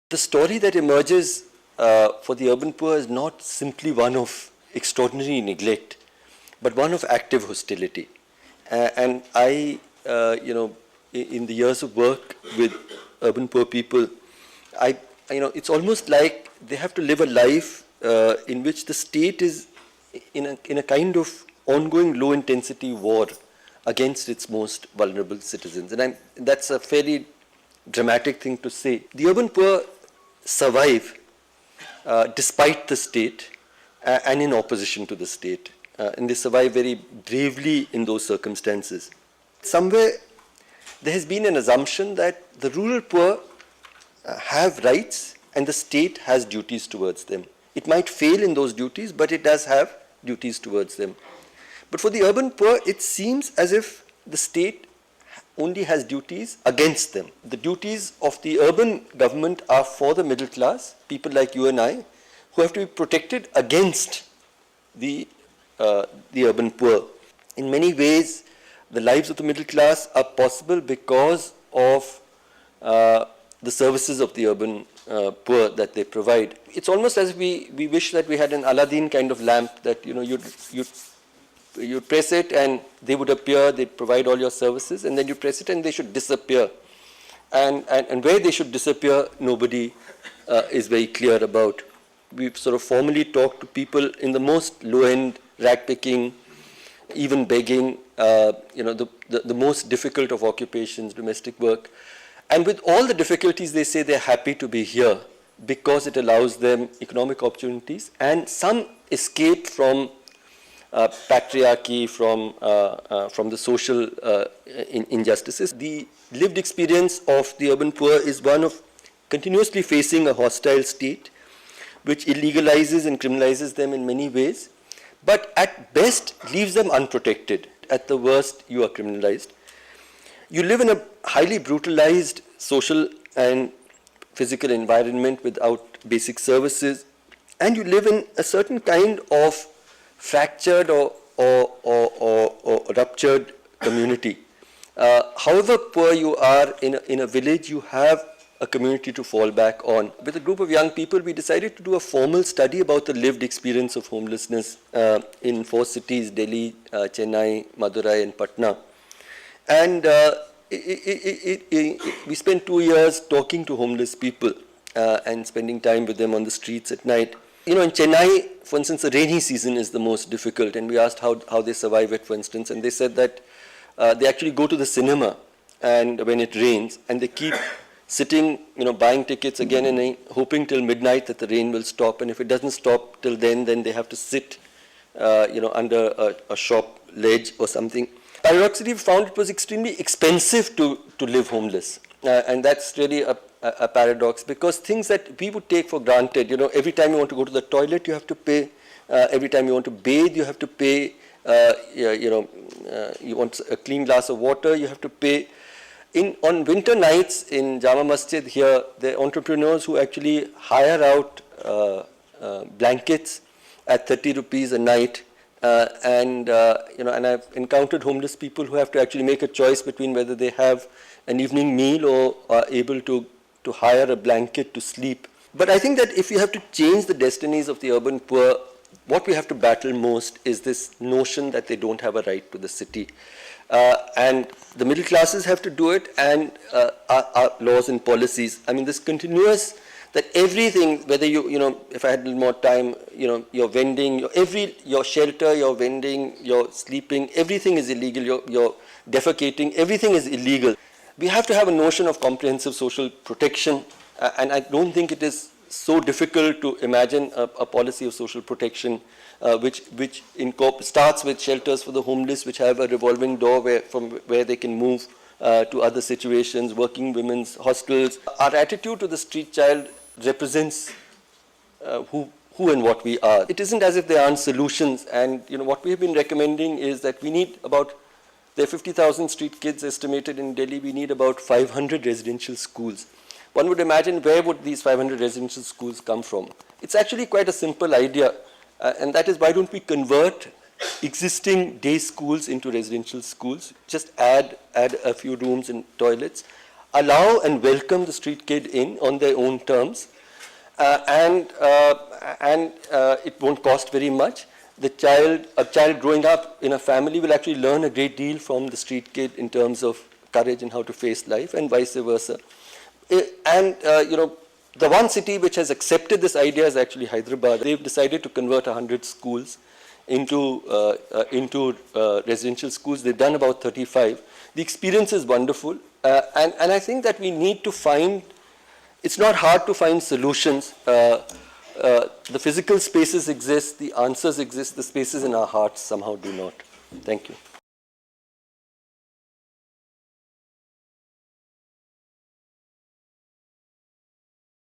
The story that emerges for the urban poor is not simply one of extraordinary neglect, but one of active hostility. And I, in the years of work with urban poor people, it's almost like they have to live a life in which the state is in a kind of ongoing low-intensity war against its most vulnerable citizens. And that's a fairly dramatic thing to say. The urban poor survive despite the state and in opposition to the state. And they survive very bravely in those circumstances. Somewhere there has been an assumption that the rural poor have rights and the state has duties towards them. It might fail in those duties, but it does have duties towards them. But for the urban poor, it seems as if the state only has duties against them. The duties of the urban government are for the middle class, people like you and I, who have to be protected against the urban poor. In many ways, the lives of the middle class are possible because of the services of the urban poor that they provide. It's almost as if we wish that we had an Aladdin kind of lamp that you'd press it and they would appear, they'd provide all your services, and then you press it and they should disappear. And where they should disappear, nobody is very clear about. We've sort of formally talked to people in the most low-end, rag-picking, even begging, the most difficult of occupations, domestic work. And with all the difficulties, they say they're happy to be here because it allows them economic opportunities and some escape from patriarchy, from the social injustices. The lived experience of the urban poor is one of continuously facing a hostile state, which illegalizes and criminalizes them in many ways, but at best leaves them unprotected. At the worst, you are criminalized. You live in a highly brutalized social and physical environment without basic services, and you live in a certain kind of fractured or ruptured community. However poor you are in a village, you have a community to fall back on. With a group of young people, we decided to do a formal study about the lived experience of homelessness in 4 cities, Delhi, Chennai, Madurai, and Patna. And we spent 2 years talking to homeless people and spending time with them on the streets at night. In Chennai, for instance, the rainy season is the most difficult, and we asked how they survive it, for instance, and they said that they actually go to the cinema and when it rains, and they keep sitting, buying tickets again and hoping till midnight that the rain will stop, and if it doesn't stop till then they have to sit, under a shop ledge or something. Paradoxically, we found it was extremely expensive to live homeless, and that's really a paradox, because things that we would take for granted, every time you want to go to the toilet, you have to pay. Every time you want to bathe, you have to pay. You want a clean glass of water, you have to pay. On winter nights in Jama Masjid here, there are entrepreneurs who actually hire out blankets at 30 rupees a night. And I've encountered homeless people who have to actually make a choice between whether they have an evening meal or are able to hire a blanket to sleep. But I think that if we have to change the destinies of the urban poor, what we have to battle most is this notion that they don't have a right to the city. And the middle classes have to do it, and our laws and policies. I mean, this continuous, that everything, whether if I had a little more time, your vending, your shelter, your vending, your sleeping, everything is illegal, your defecating, everything is illegal. We have to have a notion of comprehensive social protection, and I don't think it is so difficult to imagine a policy of social protection which starts with shelters for the homeless, which have a revolving door from where they can move to other situations, working women's hostels. Our attitude to the street child represents who and what we are. It isn't as if there aren't solutions, and what we have been recommending is that we need there are 50,000 street kids estimated in Delhi. We need about 500 residential schools. One would imagine, where would these 500 residential schools come from? It's actually quite a simple idea, and that is, why don't we convert existing day schools into residential schools? Just add a few rooms and toilets. allow and welcome the street kid in on their own terms, and it won't cost very much. A child growing up in a family will actually learn a great deal from the street kid in terms of courage and how to face life, and vice versa. The one city which has accepted this idea is actually Hyderabad. They've decided to convert 100 schools into residential schools. They've done about 35. The experience is wonderful, and I think that we need to find. It's not hard to find solutions. The physical spaces exist, the answers exist, the spaces in our hearts somehow do not. Thank you.